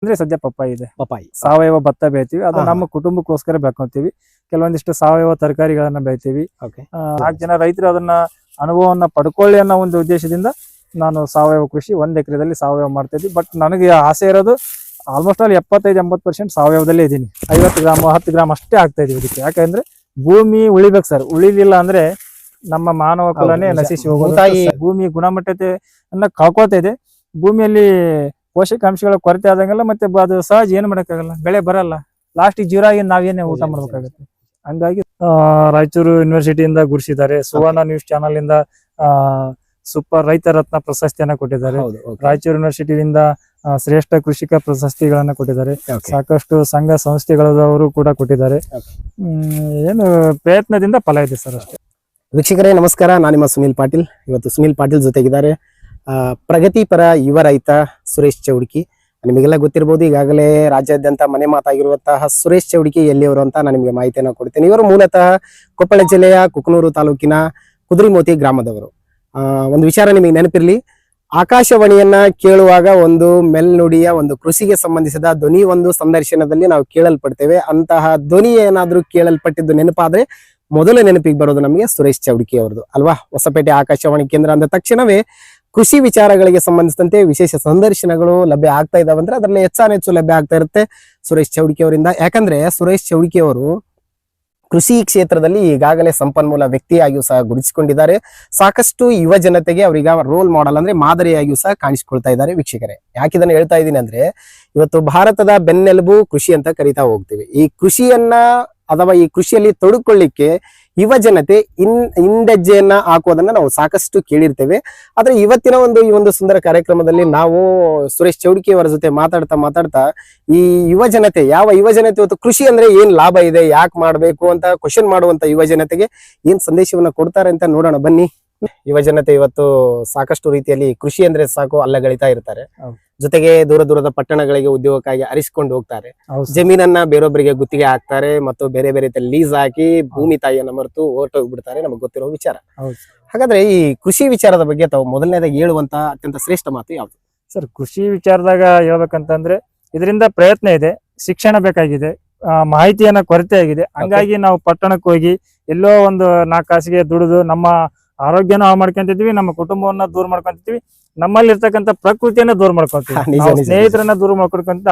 ಅಂದ್ರೆ ಸದ್ಯ ಪಪ್ಪಾಯಿ ಇದೆ. ಪಪ್ಪಾಯಿ ಸಾವಯವ ಭತ್ತ ಬೆಳಿತೀವಿ, ಅದು ನಮ್ಮ ಕುಟುಂಬಕ್ಕೋಸ್ಕರ ಬೆಳ್ಕೊಂತೀವಿ. ಕೆಲವೊಂದಿಷ್ಟು ಸಾವಯವ ತರಕಾರಿಗಳನ್ನ ಬೆಳಿತೀವಿ. 4 ಜನ ರೈತರು ಅದನ್ನ ಅನುಭವವನ್ನ ಪಡ್ಕೊಳ್ಳಿ ಅನ್ನೋ ಒಂದು ಉದ್ದೇಶದಿಂದ ನಾನು ಸಾವಯವ ಕೃಷಿ 1 ಎಕರೆದಲ್ಲಿ ಸಾವಯವ ಮಾಡ್ತಾ ಇದ್ವಿ. ಬಟ್ ನನಗೆ ಆಸೆ ಇರೋದು ಆಲ್ಮೋಸ್ಟ್ ಆಲ್ 75-80% ಸಾವಯವದಲ್ಲೇ ಇದೀನಿ. 50 ಗ್ರಾಮ್ 10 ಗ್ರಾಮ್ ಅಷ್ಟೇ ಆಗ್ತಾ ಇದೀವಿ ಇದಕ್ಕೆ. ಯಾಕಂದ್ರೆ ಭೂಮಿ ಉಳಿಬೇಕು ಸರ್, ಉಳಿಲಿಲ್ಲ ಅಂದ್ರೆ ನಮ್ಮ ಮಾನವ ಕುಲನೇ ನಶಿಸಿ ಹೋಗೋದು. ಭೂಮಿ ಗುಣಮಟ್ಟತೆಯನ್ನ ಕಳ್ಕೊಳ್ತಾ ಇದೆ. ಭೂಮಿಯಲ್ಲಿ ಪೋಷಕಾಂಶಗಳ ಕೊರತೆ ಆದಂಗೆಲ್ಲ ಮತ್ತೆ ಅದು ಸಹಜ ಏನು ಮಾಡಕ್ಕಾಗಲ್ಲ, ಬೆಳೆ ಬರಲ್ಲ. ಲಾಸ್ಟ್ ಜೀರೋ ಆಗಿ ನಾವೇನೇ ಊಟ ಮಾಡ್ಬೇಕಾಗತ್ತೆ. ಹಂಗಾಗಿ ರಾಯಚೂರು ಯೂನಿವರ್ಸಿಟಿಯಿಂದ ಗುರುಸಿದ್ದಾರೆ. ಸುವರ್ಣ ನ್ಯೂಸ್ ಚಾನಲ್ ಇಂದ ಸೂಪರ್ ರೈತ ರತ್ನ ಪ್ರಶಸ್ತಿಯನ್ನ ಕೊಟ್ಟಿದ್ದಾರೆ. ರಾಯಚೂರು ಯೂನಿವರ್ಸಿಟಿಯಿಂದ ಶ್ರೇಷ್ಠ ಕೃಷಿಕ ಪ್ರಶಸ್ತಿಗಳನ್ನ ಕೊಟ್ಟಿದ್ದಾರೆ. ಸಾಕಷ್ಟು ಸಂಘ ಸಂಸ್ಥೆಗಳವರು ಕೂಡ ಕೊಟ್ಟಿದ್ದಾರೆ. ಏನು ಪ್ರಯತ್ನದಿಂದ ಫಲ ಇದೆ ಸರ್ ಅಷ್ಟೇ. ವೀಕ್ಷಕರೇ ನಮಸ್ಕಾರ, ನಾನು ನಿಮ್ಮ ಸುನಿಲ್ ಪಾಟೀಲ್. ಇವತ್ತು ಸುನಿಲ್ ಪಾಟೀಲ್ ಜೊತೆಗಿದ್ದಾರೆ ಪ್ರಗತಿಪರ ಯುವ ರೈತ ಸುರೇಶ್ ಚೌಡಕಿ. ನಿಮಗೆಲ್ಲ ಗೊತ್ತಿರಬಹುದು, ಈಗಾಗಲೇ ರಾಜ್ಯಾದ್ಯಂತ ಮನೆ ಮಾತಾಗಿರುವಂತಹ ಸುರೇಶ್ ಚೌಡಕಿ ಎಲ್ಲಿಯವರು ಅಂತ ನಾನು ನಿಮಗೆ ಮಾಹಿತಿಯನ್ನು ಕೊಡ್ತೇನೆ. ಇವರು ಮೂಲತಃ ಕೊಪ್ಪಳ ಜಿಲ್ಲೆಯ ಕುಕನೂರು ತಾಲೂಕಿನ ಕುದುರೆಮೋತಿ ಗ್ರಾಮದವರು. ಒಂದು ವಿಚಾರ ನಿಮಗೆ ನೆನಪಿರ್ಲಿ, ಆಕಾಶವಾಣಿಯನ್ನ ಕೇಳುವಾಗ ಒಂದು ಮೆಲ್ನುಡಿಯ ಒಂದು ಕೃಷಿಗೆ ಸಂಬಂಧಿಸಿದ ಧ್ವನಿ ಒಂದು ಸಂದರ್ಶನದಲ್ಲಿ ನಾವು ಕೇಳಲ್ಪಡ್ತೇವೆ. ಅಂತಹ ಧ್ವನಿ ಏನಾದ್ರೂ ಕೇಳಲ್ಪಟ್ಟಿದ್ದು ನೆನಪಾದ್ರೆ ಮೊದಲ ನೆನಪಿಗೆ ಬರೋದು ನಮಗೆ ಸುರೇಶ್ ಚೌಡಕಿ ಅವರದು ಅಲ್ವಾ. ಹೊಸಪೇಟೆ ಆಕಾಶವಾಣಿ ಕೇಂದ್ರ ಅಂದ ತಕ್ಷಣವೇ ಕೃಷಿ ವಿಚಾರಗಳಿಗೆ ಸಂಬಂಧಿಸಿದಂತೆ ವಿಶೇಷ ಸಂದರ್ಶನಗಳು ಲಭ್ಯ ಆಗ್ತಾ ಇದಾವಂದ್ರೆ ಅದರಲ್ಲಿ ಹೆಚ್ಚು ಲಭ್ಯ ಆಗ್ತಾ ಇರುತ್ತೆ ಸುರೇಶ್ ಚೌಡಕಿ ಅವರಿಂದ. ಯಾಕಂದ್ರೆ ಸುರೇಶ್ ಚೌಡಕಿ ಅವರು ಕೃಷಿ ಕ್ಷೇತ್ರದಲ್ಲಿ ಈಗಾಗಲೇ ಸಂಪನ್ಮೂಲ ವ್ಯಕ್ತಿಯಾಗಿಯೂ ಸಹ ಗುರುತಿಸಿಕೊಂಡಿದ್ದಾರೆ. ಸಾಕಷ್ಟು ಯುವ ಜನತೆಗೆ ಅವರೀಗ ರೋಲ್ ಮಾಡೆಲ್ ಅಂದ್ರೆ ಮಾದರಿಯಾಗಿಯೂ ಸಹ ಕಾಣಿಸಿಕೊಳ್ತಾ ಇದ್ದಾರೆ. ವೀಕ್ಷಕರೇ, ಯಾಕಿದನ್ನು ಹೇಳ್ತಾ ಇದ್ದೀನಿ ಅಂದ್ರೆ, ಇವತ್ತು ಭಾರತದ ಬೆನ್ನೆಲುಬು ಕೃಷಿ ಅಂತ ಕರಿತಾ ಹೋಗ್ತೀವಿ. ಈ ಕೃಷಿಯನ್ನ ಅಥವಾ ಈ ಕೃಷಿಯಲ್ಲಿ ತೊಡಕೊಳ್ಳಿಕ್ಕೆ ಯುವ ಜನತೆ ಹಿಂದೆಜ್ಜೆಯನ್ನ ಹಾಕೋದನ್ನ ನಾವು ಸಾಕಷ್ಟು ಕೇಳಿರ್ತೇವೆ. ಆದ್ರೆ ಇವತ್ತಿನ ಈ ಒಂದು ಸುಂದರ ಕಾರ್ಯಕ್ರಮದಲ್ಲಿ ನಾವು ಸುರೇಶ್ ಚೌಡಕಿ ಅವರ ಜೊತೆ ಮಾತಾಡ್ತಾ ಈ ಯುವ ಜನತೆ, ಯಾವ ಯುವ ಜನತೆ ಇವತ್ತು ಕೃಷಿ ಅಂದ್ರೆ ಏನ್ ಲಾಭ ಇದೆ, ಯಾಕೆ ಮಾಡ್ಬೇಕು ಅಂತ ಕ್ವಶನ್ ಮಾಡುವಂತ ಯುವ ಜನತೆಗೆ ಏನ್ ಸಂದೇಶವನ್ನ ಕೊಡ್ತಾರೆ ಅಂತ ನೋಡೋಣ ಬನ್ನಿ. ಯುವ ಜನತೆ ಇವತ್ತು ಸಾಕಷ್ಟು ರೀತಿಯಲ್ಲಿ ಕೃಷಿ ಅಂದ್ರೆ ಸಾಕು ಅಲ್ಲಗಳಿತಾ ಇರ್ತಾರೆ. ಜೊತೆಗೆ ದೂರದ ಪಟ್ಟಣಗಳಿಗೆ ಉದ್ಯೋಗಕ್ಕಾಗಿ ಅರಿಸಿಕೊಂಡು ಹೋಗ್ತಾರೆ. ಜಮೀನನ್ನ ಬೇರೊಬ್ಬರಿಗೆ ಗುತ್ತಿಗೆ ಹಾಕ್ತಾರೆ ಮತ್ತು ಬೇರೆ ಬೇರೆ ಲೀಸ್ ಹಾಕಿ ಭೂಮಿ ತಾಯಿಯನ್ನ ಮರೆತು ಹೊರಟೋಗ್ಬಿಡ್ತಾರೆ, ನಮಗೆ ಗೊತ್ತಿರೋ ವಿಚಾರ. ಹಾಗಾದ್ರೆ ಈ ಕೃಷಿ ವಿಚಾರದ ಬಗ್ಗೆ ತಾವು ಮೊದಲನೇದಾಗಿ ಹೇಳುವಂತ ಅತ್ಯಂತ ಶ್ರೇಷ್ಠ ಮಾತು ಯಾವುದು ಸರ್? ಕೃಷಿ ವಿಚಾರದಾಗ ಹೇಳ್ಬೇಕಂತಂದ್ರೆ ಇದರಿಂದ ಪ್ರಯತ್ನ ಇದೆ, ಶಿಕ್ಷಣ ಬೇಕಾಗಿದೆ, ಮಾಹಿತಿಯನ್ನ ಕೊರತೆ ಆಗಿದೆ. ಹಂಗಾಗಿ ನಾವು ಪಟ್ಟಣಕ್ಕೆ ಹೋಗಿ ಎಲ್ಲೋ ಒಂದು 4 ಕಾಸಿಗೆ ದುಡಿದು ನಮ್ಮ ಆರೋಗ್ಯನ ಹಾಳು ಮಾಡ್ಕೊಂತಿದ್ವಿ, ನಮ್ಮ ಕುಟುಂಬವನ್ನ ದೂರ ಮಾಡ್ಕೊಂತಿದ್ವಿ, ನಮ್ಮಲ್ಲಿ ಇರ್ತಕ್ಕಂಥ ಪ್ರಕೃತಿಯನ್ನ ದೂರ ಮಾಡ್ಕೊಂತೀವಿ, ಸ್ನೇಹಿತರನ್ನ ದೂರ ಮಾಡ್ಕೊಡ್ಕೊಂತ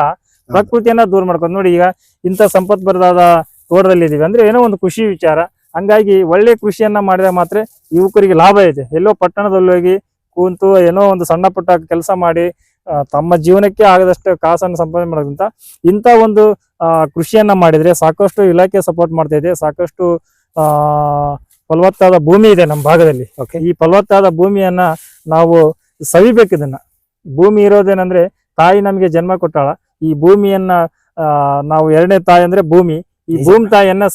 ಪ್ರಕೃತಿಯನ್ನ ದೂರ ಮಾಡ್ಕೊಂತ. ನೋಡಿ, ಈಗ ಇಂಥ ಸಂಪತ್ಭರಿತಾದ ತೋಟದಲ್ಲಿ ಇದೀವಿ ಅಂದ್ರೆ ಏನೋ ಒಂದು ಖುಷಿ ವಿಚಾರ. ಹಂಗಾಗಿ ಒಳ್ಳೆ ಕೃಷಿಯನ್ನ ಮಾಡಿದಾಗ ಮಾತ್ರ ಯುವಕರಿಗೆ ಲಾಭ ಇದೆ. ಎಲ್ಲೋ ಪಟ್ಟಣದಲ್ಲಿ ಹೋಗಿ ಕೂತು ಏನೋ ಒಂದು ಸಣ್ಣ ಪುಟ್ಟ ಕೆಲಸ ಮಾಡಿ ತಮ್ಮ ಜೀವನಕ್ಕೆ ಆಗದಷ್ಟು ಕಾಸನ್ನು ಸಂಪಾದನೆ ಮಾಡೋದಂತ ಇಂಥ ಒಂದು ಕೃಷಿಯನ್ನ ಮಾಡಿದ್ರೆ ಸಾಕಷ್ಟು ಇಲಾಖೆ ಸಪೋರ್ಟ್ ಮಾಡ್ತಾ ಇದೆ. ಸಾಕಷ್ಟು ಫಲವತ್ತಾದ ಭೂಮಿ ಇದೆ ನಮ್ಮ ಭಾಗದಲ್ಲಿ. ಈ ಫಲವತ್ತಾದ ಭೂಮಿಯನ್ನ ನಾವು ಸವಿಬೇಕು. ಇದನ್ನ ಭೂಮಿ ಇರೋದೇನಂದ್ರೆ ತಾಯಿ ನಮಗೆ ಜನ್ಮ ಕೊಟ್ಟಾಳ. ಈ ಭೂಮಿಯನ್ನ ನಾವು 2ನೇ ತಾಯಿ ಅಂದ್ರೆ ಭೂಮಿ. ಈ ಭೂಮಿ ತಾಯಿಯನ್ನ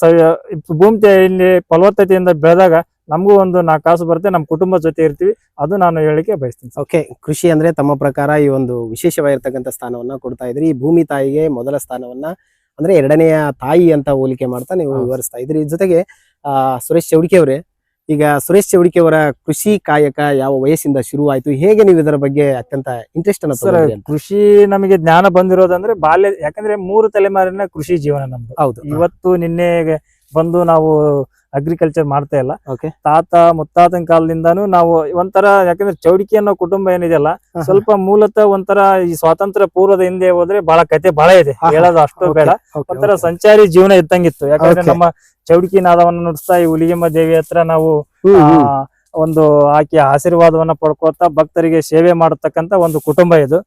ಭೂಮಿ ತಾಯಿಯಲ್ಲಿ ಫಲವತ್ತತೆಯಿಂದ ಬೆಳೆದಾಗ ನಮಗೂ ಒಂದು 4 ಕಾಸು ಬರುತ್ತೆ, ನಮ್ಮ ಕುಟುಂಬದ ಜೊತೆ ಇರ್ತೀವಿ. ಅದು ನಾನು ಹೇಳಿಕೆ ಬಯಸ್ತೀನಿ. ಕೃಷಿ ಅಂದ್ರೆ ತಮ್ಮ ಪ್ರಕಾರ ಈ ಒಂದು ವಿಶೇಷವಾಗಿರ್ತಕ್ಕಂಥ ಸ್ಥಾನವನ್ನ ಕೊಡ್ತಾ ಇದ್ರಿ. ಈ ಭೂಮಿ ತಾಯಿಗೆ ಮೊದಲ ಸ್ಥಾನವನ್ನ ಅಂದ್ರೆ 2ನೆಯ ತಾಯಿ ಅಂತ ಹೋಲಿಕೆ ಮಾಡ್ತಾ ನೀವು ವಿವರಿಸ್ತಾ ಇದ್ರಿ. ಜೊತೆಗೆ ಸುರೇಶ್ ಚೌಡಕಿ ಅವರೇ, ಈಗ ಸುರೇಶ್ ಚೌಡಕಿ ಅವರ ಕೃಷಿ ಕಾಯಕ ಯಾವ ವಯಸ್ಸಿಂದ ಶುರುವಾಯ್ತು, ಹೇಗೆ ನೀವು ಇದರ ಬಗ್ಗೆ ಅತ್ಯಂತ ಇಂಟ್ರೆಸ್ಟ್ ಅನ್ನ? ಕೃಷಿ ನಮಗೆ ಜ್ಞಾನ ಬಂದಿರೋದಂದ್ರೆ ಬಾಲ್ಯ. ಯಾಕಂದ್ರೆ 3 ತಲೆಮಾರಿನ ಕೃಷಿ ಜೀವನ ನಮ್ದು. ಹೌದು, ಇವತ್ತು ನಿನ್ನೆ ಬಂದು ನಾವು ಅಗ್ರಿಕಲ್ಚರ್ ಮಾಡ್ತಾ ಇಲ್ಲ. ತಾತ ಮುತ್ತಾತನ ಕಾಲದಿಂದಾನು ನಾವು ಒಂಥರ, ಯಾಕಂದ್ರೆ ಚೌಡಕಿ ಅನ್ನೋ ಕುಟುಂಬ ಏನಿದೆಯಲ್ಲ ಸ್ವಲ್ಪ ಮೂಲತಃ ಒಂಥರ ಈ ಸ್ವಾತಂತ್ರ್ಯ ಪೂರ್ವದ ಹಿಂದೆ ಹೋದ್ರೆ ಬಹಳ ಕತೆ ಬಹಳ ಇದೆ, ಹೇಳೋದು ಅಷ್ಟು ಬೇಡ. ಒಂಥರ ಸಂಚಾರಿ ಜೀವನ ಇದ್ದಂಗಿತ್ತು. ಯಾಕಂದ್ರೆ ನಮ್ಮ ಚೌಡಕಿ ನಾದವನ್ನ ನುಡಿಸ್ತಾ ಈ ಹುಲಿಗೆಮ್ಮ ದೇವಿ ಹತ್ರ ನಾವು ಒಂದು ಆಕೆಯ ಆಶೀರ್ವಾದವನ್ನ ಪಡ್ಕೋತಾ ಭಕ್ತರಿಗೆ ಸೇವೆ ಮಾಡತಕ್ಕಂತ ಒಂದು ಕುಟುಂಬ ಇದು.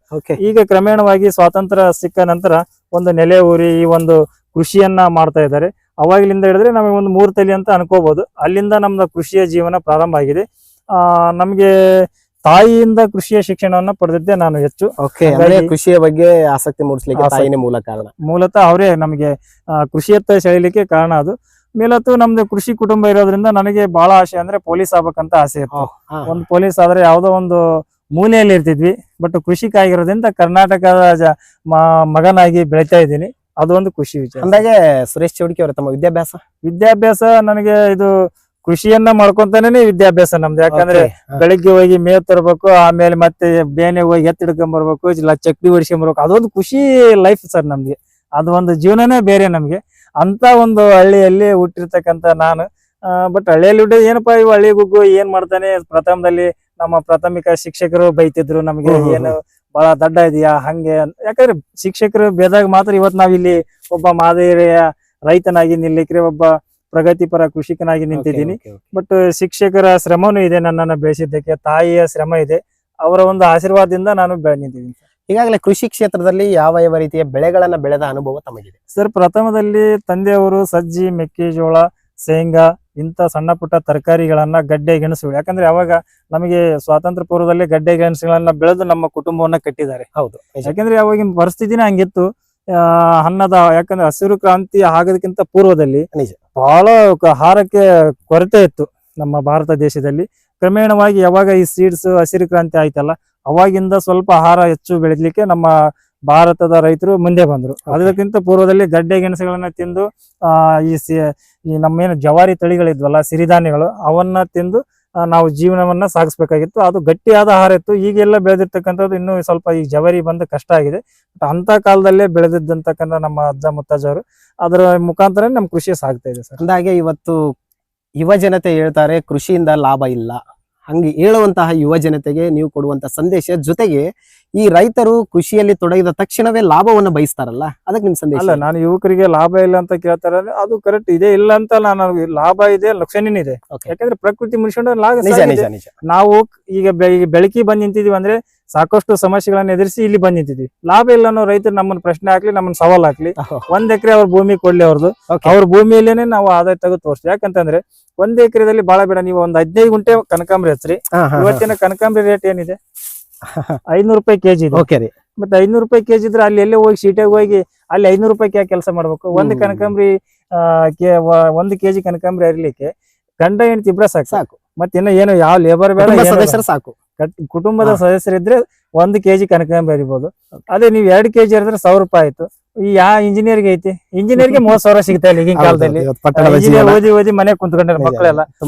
ಈಗ ಕ್ರಮೇಣವಾಗಿ ಸ್ವಾತಂತ್ರ್ಯ ಸಿಕ್ಕ ನಂತರ ಒಂದು ನೆಲೆ ಊರಿ ಈ ಒಂದು ಕೃಷಿಯನ್ನ ಮಾಡ್ತಾ ಇದ್ದಾರೆ. ಅವಾಗ್ಲಿಂದ ಹಿಡಿದ್ರೆ ನಮಗೆ ಒಂದು 3 ತಲೆ ಅಂತ ಅನ್ಕೋಬಹುದು. ಅಲ್ಲಿಂದ ನಮ್ದು ಕೃಷಿಯ ಜೀವನ ಪ್ರಾರಂಭ ಆಗಿದೆ. ನಮ್ಗೆ ತಾಯಿಯಿಂದ ಕೃಷಿಯ ಶಿಕ್ಷಣವನ್ನ ಪಡೆದಿದ್ದೆ ನಾನು ಹೆಚ್ಚು. ಕೃಷಿಯ ಬಗ್ಗೆ ಆಸಕ್ತಿ ಮೂಡಿಸ್ಲಿಕ್ಕೆ ತಾಯಿನೇ ಮೂಲ ಕಾರಣ. ಮೂಲತಃ ಅವರೇ ನಮಗೆ ಕೃಷಿಯತ್ತ ಸೆಳೆಯಲಿಕ್ಕೆ ಕಾರಣ. ಅದು ಮೇಲತ್ತು ನಮ್ದು ಕೃಷಿ ಕುಟುಂಬ ಇರೋದ್ರಿಂದ ನನಗೆ ಬಹಳ ಆಸೆ ಅಂದ್ರೆ ಪೊಲೀಸ್ ಆಗ್ಬೇಕಂತ ಆಸೆ ಇತ್ತು. ಒಂದು ಪೊಲೀಸ್ ಆದ್ರೆ ಯಾವ್ದೋ ಒಂದು ಮೂಲೆಯಲ್ಲಿ ಇರ್ತಿದ್ವಿ. ಬಟ್ ಕೃಷಿಕ ಆಗಿರೋದ್ರಿಂದ ಕರ್ನಾಟಕದ ಮಗನಾಗಿ ಬೆಳಿತಾ ಇದ್ದೀನಿ. ಅದೊಂದು ಖುಷಿ ವಿಚಾರ. ಅಂದಾಗೆ ಸುರೇಶ್ ಚೌಡಕಿ ಅವರ ತಮ್ಮ ವಿದ್ಯಾಭ್ಯಾಸ ನನಗೆ ಇದು ಕೃಷಿಯನ್ನ ಮಾಡ್ಕೊಂತಾನೆ ವಿದ್ಯಾಭ್ಯಾಸ ನಮ್ದು. ಯಾಕಂದ್ರೆ ಬೆಳಿಗ್ಗೆ ಹೋಗಿ ಮೇವ್ ತರಬೇಕು, ಆಮೇಲೆ ಮತ್ತೆ ಬೇನೆ ಹೋಗಿ ಎತ್ತಿ ಹಿಡ್ಕೊಂಡ್ ಇಲ್ಲ ಚಕ್ಡಿ ಹೊಡಿಸ್ಕೊಂಬರ್ಬೇಕು. ಅದೊಂದು ಖುಷಿ ಲೈಫ್ ಸರ್ ನಮ್ಗೆ. ಅದು ಒಂದು ಜೀವನನೇ ಬೇರೆ ನಮ್ಗೆ. ಅಂತ ಒಂದು ಹಳ್ಳಿಯಲ್ಲಿ ಹುಟ್ಟಿರ್ತಕ್ಕಂತ ನಾನು. ಬಟ್ ಹಳ್ಳಿಯಲ್ಲಿ ಹುಟ್ಟಿ ಏನಪ್ಪಾ ಇವು ಹಳ್ಳಿ ಗುಗ್ಗು ಏನ್ ಮಾಡ್ತಾನೆ. ಪ್ರಥಮದಲ್ಲಿ ನಮ್ಮ ಪ್ರಾಥಮಿಕ ಶಿಕ್ಷಕರು ಬೈತಿದ್ರು ನಮ್ಗೆ, ಏನು ಬಹಳ ದಡ್ಡ ಇದೆಯಾ ಹಂಗೆ. ಯಾಕಂದ್ರೆ ಶಿಕ್ಷಕರು ಬೇದಾಗ ಮಾತ್ರ ಇವತ್ ನಾವ್ ಇಲ್ಲಿ ಒಬ್ಬ ಮಾದರಿಯ ರೈತನಾಗಿ ನಿಲ್ಲಿಕ್ರೆ, ಒಬ್ಬ ಪ್ರಗತಿಪರ ಕೃಷಿಕನಾಗಿ ನಿಂತಿದ್ದೀನಿ. ಬಟ್ ಶಿಕ್ಷಕರ ಶ್ರಮನೂ ಇದೆ, ನನ್ನನ್ನ ಬೆಳೆಸಿದ್ದಕ್ಕೆ ತಾಯಿಯ ಶ್ರಮ ಇದೆ, ಅವರ ಒಂದು ಆಶೀರ್ವಾದದಿಂದ ನಾನು ನಿಂತಿದ್ದೀನಿ. ಈಗಾಗಲೇ ಕೃಷಿ ಕ್ಷೇತ್ರದಲ್ಲಿ ಯಾವ ಯಾವ ರೀತಿಯ ಬೆಳೆಗಳನ್ನ ಬೆಳೆದ ಅನುಭವ ತಮಗಿದೆ? ಸರ್, ಪ್ರಥಮದಲ್ಲಿ ತಂದೆಯವರು ಸಜ್ಜಿ, ಮೆಕ್ಕೆಜೋಳ, ಶೇಂಗಾ ಇಂತ ಸಣ್ಣ ಪುಟ್ಟ ತರಕಾರಿಗಳನ್ನ, ಗಡ್ಡೆ ಗೆಣಸು. ಯಾಕಂದ್ರೆ ಅವಾಗ ನಮಗೆ ಸ್ವಾತಂತ್ರ್ಯ ಪೂರ್ವದಲ್ಲಿ ಗಡ್ಡೆ ಗೆಣಸುಗಳನ್ನ ಬೆಳೆದು ನಮ್ಮ ಕುಟುಂಬವನ್ನ ಕಟ್ಟಿದ್ದಾರೆ. ಹೌದು, ಯಾಕಂದ್ರೆ ಅವಾಗಿನ ಪರಿಸ್ಥಿತಿನೇ ಹಂಗಿತ್ತು. ಅನ್ನದ, ಯಾಕಂದ್ರೆ ಹಸಿರು ಕ್ರಾಂತಿ ಆಗೋದಕ್ಕಿಂತ ಪೂರ್ವದಲ್ಲಿ ಬಹಳ ಆಹಾರಕ್ಕೆ ಕೊರತೆ ಇತ್ತು ನಮ್ಮ ಭಾರತ ದೇಶದಲ್ಲಿ. ಕ್ರಮೇಣವಾಗಿ ಯಾವಾಗ ಈ ಸೀಡ್ಸ್ ಹಸಿರು ಕ್ರಾಂತಿ ಆಯ್ತಲ್ಲ, ಅವಾಗಿಂದ ಸ್ವಲ್ಪ ಆಹಾರ ಹೆಚ್ಚು ಬೆಳಿಲಿಕ್ಕೆ ನಮ್ಮ ಭಾರತದ ರೈತರು ಮುಂದೆ ಬಂದ್ರು. ಅದಕ್ಕಿಂತ ಪೂರ್ವದಲ್ಲಿ ಗಡ್ಡೆ ಗೆಣಸುಗಳನ್ನ ತಿಂದು ಈ ನಮ್ಮೇನು ಜವಾರಿ ತಳಿಗಳಿದ್ವಲ್ಲ, ಸಿರಿಧಾನ್ಯಗಳು, ಅವನ್ನ ತಿಂದು ನಾವು ಜೀವನವನ್ನ ಸಾಗಿಸ್ಬೇಕಾಗಿತ್ತು. ಅದು ಗಟ್ಟಿಯಾದ ಆಹಾರ ಇತ್ತು. ಈಗೆಲ್ಲ ಬೆಳೆದಿರ್ತಕ್ಕಂಥದ್ದು ಇನ್ನೂ ಸ್ವಲ್ಪ ಈ ಜವಾರಿ ಬಂದು ಕಷ್ಟ ಆಗಿದೆ. ಅಂತ ಕಾಲದಲ್ಲೇ ಬೆಳೆದಿದ್ದಂತಕ್ಕಂಥ ನಮ್ಮ ಅಜ್ಜ ಮುತ್ತಜ್ಜವರು, ಅದರ ಮುಖಾಂತರ ನಮ್ ಕೃಷಿ ಸಾಗ್ತಾ ಇದೆ ಸರ್. ಅಂದಾಗೆ ಇವತ್ತು ಯುವ ಜನತೆ ಹೇಳ್ತಾರೆ ಕೃಷಿಯಿಂದ ಲಾಭ ಇಲ್ಲ. ಹಂಗೆ ಹೇಳುವಂತಹ ಯುವ ಜನತೆಗೆ ನೀವು ಕೊಡುವಂತ ಸಂದೇಶ, ಜೊತೆಗೆ ಈ ರೈತರು ಕೃಷಿಯಲ್ಲಿ ತೊಡಗಿದ ತಕ್ಷಣವೇ ಲಾಭವನ್ನು ಬಯಸ್ತಾರಲ್ಲ, ಅದಕ್ಕೆ ನಿಮ್ ಸಂದೇಶ? ಅಲ್ಲ, ನಾನು ಯುವಕರಿಗೆ ಲಾಭ ಇಲ್ಲ ಅಂತ ಕೇಳ್ತಾರೆ, ಅದು ಕರೆಕ್ಟ್ ಇದೆ. ಇಲ್ಲ ಅಂತ ನಾನು, ಲಾಭ ಇದೆ, ಲಕ್ಷಣನೇ ಇದೆ. ಯಾಕಂದ್ರೆ ಪ್ರಕೃತಿ ಮುಗಿಸ್ಕೊಂಡು ನಾವು ಈಗ ಬೆಳಕಿ ಬಂದ್ ನಿಂತಿದೀವಿ ಅಂದ್ರೆ ಸಾಕಷ್ಟು ಸಮಸ್ಯೆಗಳನ್ನ ಎದುರಿಸಿ ಇಲ್ಲಿ ಬಂದ್ ನಿಂತಿದ್ವಿ. ಲಾಭ ಇಲ್ಲ ಅನ್ನೋ ರೈತರು ನಮ್ಮನ್ನ ಪ್ರಶ್ನೆ ಹಾಕ್ಲಿ, ನಮ್ಮನ್ನ ಸವಾಲ್ ಹಾಕ್ಲಿ, 1 ಎಕರೆ ಅವ್ರ ಭೂಮಿ ಕೊಡ್ಲಿ, ಅವ್ರ ಭೂಮಿಯಲ್ಲೇನೆ ನಾವು ಆದಾಯ ತೆಗೆದು ತೋರಿಸ್ತೀವಿ. ಯಾಕಂತಂದ್ರೆ 1 ಎಕರೆದಲ್ಲಿ ಬಾಳ ಬೇಡ, ನೀವು ಒಂದ್ 15 ಗುಂಟೆ ಕನಕಾಂಬರಿ ಹಚ್ಚ್ರಿ. ಇವತ್ತಿನ ಕನಕಾಂಬರಿ ರೇಟ್ ಏನಿದೆ? 500 ರೂಪಾಯಿ ಕೆಜಿ ಇದೆ. ಮತ್ತೆ 500 ರೂಪಾಯಿ ಕೆಜಿ ಇದ್ರೆ ಅಲ್ಲಿ ಎಲ್ಲೇ ಹೋಗಿ ಸೀಟಾಗಿ ಹೋಗಿ ಅಲ್ಲಿ 500 ರೂಪಾಯಿ ಕೆಲಸ ಮಾಡ್ಬೇಕು? ಒಂದು ಕನಕಾಂಬರಿ 1 ಕೆಜಿ ಕನಕಾಂಬರಿ ಅರಿಲಿಕ್ಕೆ ಗಂಡ ಹೆಂಡತಿ ಇಬ್ರ ಸಾಕು. ಮತ್ತೆ ಇನ್ನ ಏನು ಯಾವ ಲೇಬರ್ ಬೇಡ, ಸದಸ್ಯರು ಸಾಕು. ಕುಟುಂಬದ ಸದಸ್ಯರಿದ್ರೆ 1 ಕೆಜಿ ಕನಕಾಂಬರಿ ಅರಿಬಹುದು. ಅದೇ ನೀವು 2 ಕೆಜಿ ಅರಿದ್ರೆ 1000 ರೂಪಾಯಿ ಆಯ್ತು. ಈ ಇಂಜಿನಿಯರ್ಗೆ ಐತಿ, ಇಂಜಿನಿಯರ್ಗೆ 30,000 ಸಿಗ್ತಾ ಇಲ್ಲ ಈಗಿನ ಕಾಲದಲ್ಲಿ. ಇಂಜಿನಿಯರ್ ಓದಿ ಮನೆ ಕುಂತ್ಕೊಂಡಿರೋ ಮಕ್ಕಳೆಲ್ಲ,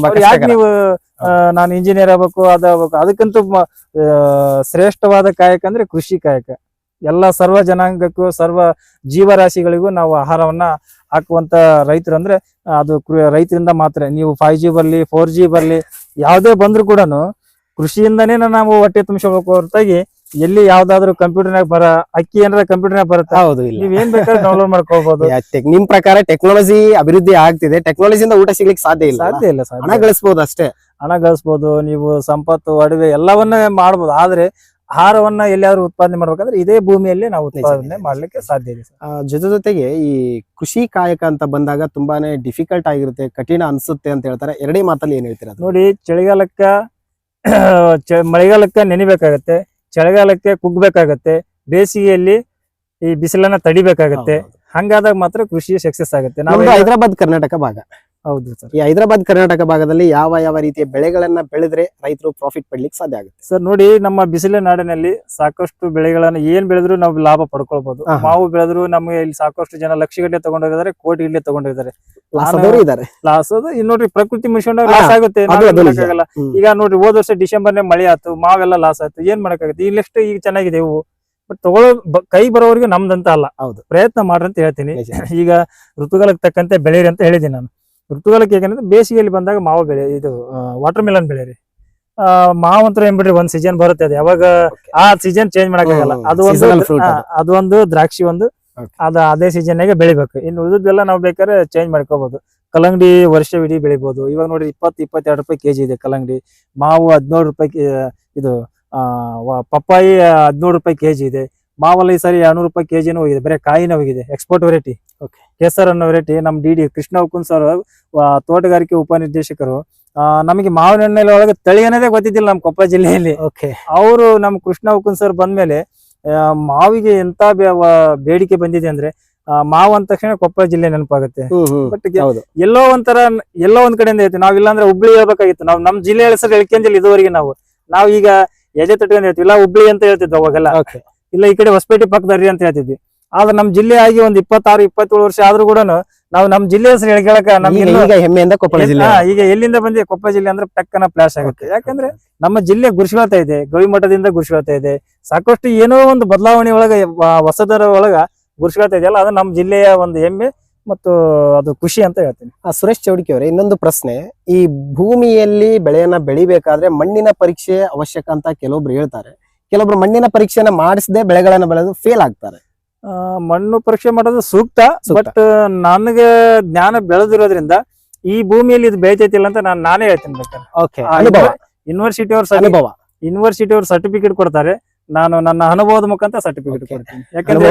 ಯಾಕೆ ನೀವು ನಾನು ಇಂಜಿನಿಯರ್ ಆಗ್ಬೇಕು, ಅದಾಗಬೇಕು? ಅದಕ್ಕಂತೂ ಶ್ರೇಷ್ಠವಾದ ಕಾಯಕ ಅಂದ್ರೆ ಕೃಷಿ ಕಾಯಕ. ಎಲ್ಲ ಸರ್ವ ಜನಾಂಗಕ್ಕೂ, ಸರ್ವ ಜೀವರಾಶಿಗಳಿಗೂ ನಾವು ಆಹಾರವನ್ನ ಹಾಕುವಂತ ರೈತರು ಅಂದ್ರೆ ಅದು ರೈತರಿಂದ ಮಾತ್ರ. ನೀವು 5G ಬರ್ಲಿ, 4G ಬರ್ಲಿ, ಯಾವ್ದೇ ಬಂದ್ರು ಕೂಡ ಕೃಷಿಯಿಂದನೇ ನಾವು ಹೊಟ್ಟೆ ತುಂಬಿಸ್ಕೋಬೇಕು ಹೊರತಾಗಿ ಎಲ್ಲಿ ಯಾವ್ದಾದ್ರು ಕಂಪ್ಯೂಟರ್ನಾಗ ಅಕ್ಕಿ ಏನಾರ ಕಂಪ್ಯೂಟರ್ನಾಗ ಬರುತ್ತೆ. ಹೌದು, ನೀವ್ ಏನ್ ಬೇಕಾದ್ರೆ ಡೌನ್ಲೋಡ್ ಮಾಡ್ಕೋಬಹುದು. ನಿಮ್ ಪ್ರಕಾರ ಟೆಕ್ನಾಲಜಿ ಅಭಿವೃದ್ಧಿ ಆಗ್ತಿದೆ, ಟೆಕ್ನಾಲಜಿಯಿಂದ ಊಟ ಸಿಗ್ಲಿಕ್ಕೆ ಸಾಧ್ಯ ಇಲ್ಲ ಸರ್. ಹಣ ಗಳಿಸಬಹುದು ಅಷ್ಟೇ. ಹಣ ಗಳಿಸಬಹುದು, ನೀವು ಸಂಪತ್ತು, ಅಡವೆ ಎಲ್ಲವನ್ನ ಮಾಡ್ಬೋದು. ಆದ್ರೆ ಆಹಾರವನ್ನ ಎಲ್ಲಿಯಾದ್ರೂ ಉತ್ಪಾದನೆ ಮಾಡ್ಬೇಕಂದ್ರೆ ಇದೇ ಭೂಮಿಯಲ್ಲಿ ನಾವು ಉತ್ಪಾದನೆ ಮಾಡ್ಲಿಕ್ಕೆ ಸಾಧ್ಯ ಇದೆ. ಜೊತೆಗೆ ಈ ಕೃಷಿ ಕಾಯಕ ಅಂತ ಬಂದಾಗ ತುಂಬಾನೇ ಡಿಫಿಕಲ್ಟ್ ಆಗಿರುತ್ತೆ, ಕಠಿಣ ಅನ್ಸುತ್ತೆ ಅಂತ ಹೇಳ್ತಾರೆ. ಎರಡೇ ಮಾತಲ್ಲಿ ಏನ್ ಹೇಳ್ತೀರಾ? ನೋಡಿ, ಮಳೆಗಾಲಕ್ಕ ನೆನಿಬೇಕಾಗತ್ತೆ, ಚಳಿಗಾಲಕ್ಕೆ ಕುಗ್ಬೇಕಾಗತ್ತೆ, ಬೇಸಿಗೆಯಲ್ಲಿ ಈ ಬಿಸಿಲನ್ನ ತಡಿಬೇಕಾಗತ್ತೆ. ಹಂಗಾದಾಗ ಮಾತ್ರ ಕೃಷಿ ಸಕ್ಸಸ್ ಆಗುತ್ತೆ. ನಾವು ಹೈದರಾಬಾದ್ ಕರ್ನಾಟಕ ಭಾಗ. ಹೌದು ಸರ್. ಈ ಹೈದರಾಬಾದ್ ಕರ್ನಾಟಕ ಭಾಗದಲ್ಲಿ ಯಾವ ರೀತಿಯ ಬೆಳೆಗಳನ್ನ ಬೆಳೆದ್ರೆ ರೈತರು ಪ್ರಾಫಿಟ್ ಪಡ್ಲಿಕ್ಕೆ ಸಾಧ್ಯ ಆಗುತ್ತೆ? ಸರ್ ನೋಡಿ, ನಮ್ಮ ಬಿಸಿಲ ನಾಡಿನಲ್ಲಿ ಸಾಕಷ್ಟು ಬೆಳೆಗಳನ್ನ ಏನ್ ಬೆಳೆದ್ರು ನಾವು ಲಾಭ ಪಡ್ಕೊಳ್ಬಹುದು. ಮಾವು ಬೆಳೆದ್ರು ನಮ್ಗೆ ಇಲ್ಲಿ ಸಾಕಷ್ಟು ಜನ ಲಕ್ಷಗಟ್ಟಲೆ ತಗೊಂಡೋಗಿದ್ದಾರೆ, ಕೋಟಿಗಟ್ಟಲೆ ತಗೊಂಡೋಗಿದ್ದಾರೆ. ಲಾಸ್ ಅದು ನೋಡ್ರಿ, ಪ್ರಕೃತಿ ಮುಗಿಸ್ಕೊಂಡ ಲಾಸ್ ಆಗುತ್ತೆ. ಈಗ ನೋಡ್ರಿ, ಹೋದ ವರ್ಷ ಡಿಸೆಂಬರ್ನೇ ಮಳೆ ಆಯ್ತು, ಮಾವೆಲ್ಲ ಲಾಸ್ ಆಯ್ತು. ಏನ್ ಮಾಡಕ್ಕಾಗುತ್ತೆ? ಈಗ ನೆಕ್ಸ್ಟ್ ಈಗ ಚೆನ್ನಾಗಿದೆ ಇವು, ಬಟ್ ತಗೊಳ್ಳೋ ಕೈ ಬರೋವರೆಗೂ ನಮ್ದಂತ ಅಲ್ಲ, ಪ್ರಯತ್ನ ಮಾಡ್ರಿ ಅಂತ ಹೇಳ್ತೀನಿ. ಈಗ ಋತುಗಾಲಕ್ಕೆ ತಕ್ಕಂತೆ ಬೆಳೀರಿ ಅಂತ ಹೇಳಿದೀನಿ ನಾನು. ಋತುಗಾಲಕ್ಕೆ ಹೇಗಂದ್ರೆ ಬೇಸಿಗೆಯಲ್ಲಿ ಬಂದಾಗ ಮಾವು ಬೆಳೆ, ಇದು ವಾಟರ್ ಮೆಲನ್ ಬೆಳೆರಿ. ಮಾವು ಅಂತ ಏನ್ ಬಿಡ್ರಿ, ಒಂದ್ ಸೀಸನ್ ಬರುತ್ತೆ, ಅದು ಯಾವಾಗ ಆ ಸೀಸನ್ ಚೇಂಜ್ ಮಾಡಕ್ಕಾಗಲ್ಲ. ಅದು ಒಂದು ದ್ರಾಕ್ಷಿ ಒಂದು ಅದೇ ಸೀಸನ್ ನಾಗೆ ಬೆಳಿಬೇಕು. ಇನ್ನು ಉಳಿದೆಲ್ಲ ನಾವು ಬೇಕಾದ್ರೆ ಚೇಂಜ್ ಮಾಡ್ಕೋಬಹುದು. ಕಲ್ಲಂಗಡಿ ವರ್ಷವಿಡೀ ಬೆಳಿಬಹುದು. ಇವಾಗ ನೋಡ್ರಿ 20-22 ರೂಪಾಯಿ ಕೆಜಿ ಇದೆ ಕಲ್ಲಂಗಡಿ. ಮಾವು 17 ರೂಪಾಯಿ, ಇದು ಪಪ್ಪಾಯಿ 17 ರೂಪಾಯಿ ಕೆಜಿ ಇದೆ. ಮಾವಲ್ಲಿ ಈ ಸಾರಿ 200 ರೂಪಾಯಿ ಕೆಜಿನೂ ಹೋಗಿದೆ, ಬರೀ ಕಾಯಿನ ಹೋಗಿದೆ. ಎಕ್ಸ್ಪೋರ್ಟ್ ವೆರೈಟಿ ಕೇಸರ್ ಅನ್ನೋ ವೆರೈಟಿ. ನಮ್ ಡಿ ಕೃಷ್ಣ ಹುಕುನ್ ಸರ್, ತೋಟಗಾರಿಕೆ ಉಪನಿರ್ದೇಶಕರು, ನಮಗೆ ಮಾವಿನ ಹಣ್ಣಲ್ಲಿ ಒಳಗೆ ತಳಿ ಅನ್ನೋದೇ ಗೊತ್ತಿದ್ದಿಲ್ಲ ನಮ್ಮ ಕೊಪ್ಪಳ ಜಿಲ್ಲೆಯಲ್ಲಿ. ಅವರು ನಮ್ ಕೃಷ್ಣ ಹುಕುನ್ ಸರ್ ಬಂದ್ಮೇಲೆ ಮಾವಿಗೆ ಎಂತ ಬೇಡಿಕೆ ಬಂದಿದೆ ಅಂದ್ರೆ, ಮಾವು ಅಂದ ತಕ್ಷಣ ಕೊಪ್ಪಳ ಜಿಲ್ಲೆ ನೆನಪಾಗುತ್ತೆ. ಬಟ್ ಎಲ್ಲೋ ಒಂದ್ ಕಡೆಯಿಂದ ಹೇಳ್ತೀವಿ ನಾವು. ಇಲ್ಲಾಂದ್ರೆ ಹುಬ್ಳಿ ಹೇಳ್ಬೇಕಾಗಿತ್ತು ನಾವು. ನಮ್ ಜಿಲ್ಲೆ ಹೆಸರು ಹೇಳ್ಕೊಂಡಿಲ್ಲ ಇದುವರೆಗೆ. ನಾವು ಈಗ ಎಜೆ ತಟ್ಕೊಂಡ್ ಹೇಳ್ತೀವಿ, ಇಲ್ಲ ಹುಬ್ಳಿ ಅಂತ ಹೇಳ್ತಿದ್ವಿ ಅವಾಗೆಲ್ಲ. ಇಲ್ಲ ಈ ಕಡೆ ಹೊಸಪೇಟೆ ಪಕ್ಕದರ್ರಿ ಅಂತ ಹೇಳ್ತಿದ್ವಿ. ಆದ್ರೆ ನಮ್ ಜಿಲ್ಲೆ ಆಗಿ ಒಂದ್ 26-27 ವರ್ಷ ಆದ್ರೂ ಕೂಡ ನಾವು ನಮ್ಮ ಜಿಲ್ಲೆ ಹೆಸರು ಹೇಳ್ಕೊಳಕ ನಮ್ಗೆ ಈಗ ಹೆಮ್ಮೆಯಿಂದ ಕೊಪ್ಪಳ ಜಿಲ್ಲೆ. ಈಗ ಎಲ್ಲಿಂದ ಬಂದಿ ಕೊಪ್ಪಳ ಜಿಲ್ಲೆ ಅಂದ್ರೆ ಟಕ್ಕನ ಫ್ಲಾಶ್ ಆಗುತ್ತೆ. ಯಾಕಂದ್ರೆ ನಮ್ಮ ಜಿಲ್ಲೆ ಗುರುಸ್ಕೊಳ್ತಾ ಇದೆ, ಗವಿಮಠದಿಂದ ಗುರುಸ್ಕೊಳ್ತಾ ಇದೆ, ಸಾಕಷ್ಟು ಏನೋ ಒಂದು ಬದಲಾವಣೆ ಒಳಗ ಹೊಸದರ ಒಳಗ ಗುರುಸ್ಕೊಳ್ತಾ ಇದೆಯಲ್ಲ, ಅದು ನಮ್ಮ ಜಿಲ್ಲೆಯ ಒಂದು ಹೆಮ್ಮೆ ಮತ್ತು ಅದು ಖುಷಿ ಅಂತ ಹೇಳ್ತೀನಿ. ಸುರೇಶ್ ಚೌಡಕಿ ಅವರೇ, ಇನ್ನೊಂದು ಪ್ರಶ್ನೆ. ಈ ಭೂಮಿಯಲ್ಲಿ ಬೆಳೆಯನ್ನ ಬೆಳಿಬೇಕಾದ್ರೆ ಮಣ್ಣಿನ ಪರೀಕ್ಷೆ ಅವಶ್ಯಕ ಅಂತ ಕೆಲವೊಬ್ರು ಹೇಳ್ತಾರೆ. ಕೆಲವೊಬ್ರು ಮಣ್ಣಿನ ಪರೀಕ್ಷೆನ ಮಾಡಿಸದೆ ಬೆಳೆಗಳನ್ನ ಬೆಳೆದು ಫೇಲ್ ಆಗ್ತಾರೆ. ಮಣ್ಣು ಪರೀಕ್ಷೆ ಮಾಡೋದು ಸೂಕ್ತ, ಬಟ್ ನನಗೆ ಜ್ಞಾನ ಬೆಳೆದಿರೋದ್ರಿಂದ ಈ ಭೂಮಿಯಲ್ಲಿ ಇದು ಬೆಳಿತೈತಿಲ್ಲ ಅಂತ ನಾನೇ ಹೇಳ್ತೀನಿ. ಬೇಕಾದ್ರೆ ಯೂನಿವರ್ಸಿಟಿ ಅವ್ರು ಸರ್ಟಿಫಿಕೇಟ್ ಕೊಡ್ತಾರೆ, ನಾನು ನನ್ನ ಅನುಭವದ ಮುಖಾಂತರ ಸರ್ಟಿಫಿಕೇಟ್ ಕೊಡ್ತೀನಿ. ಯಾಕಂದ್ರೆ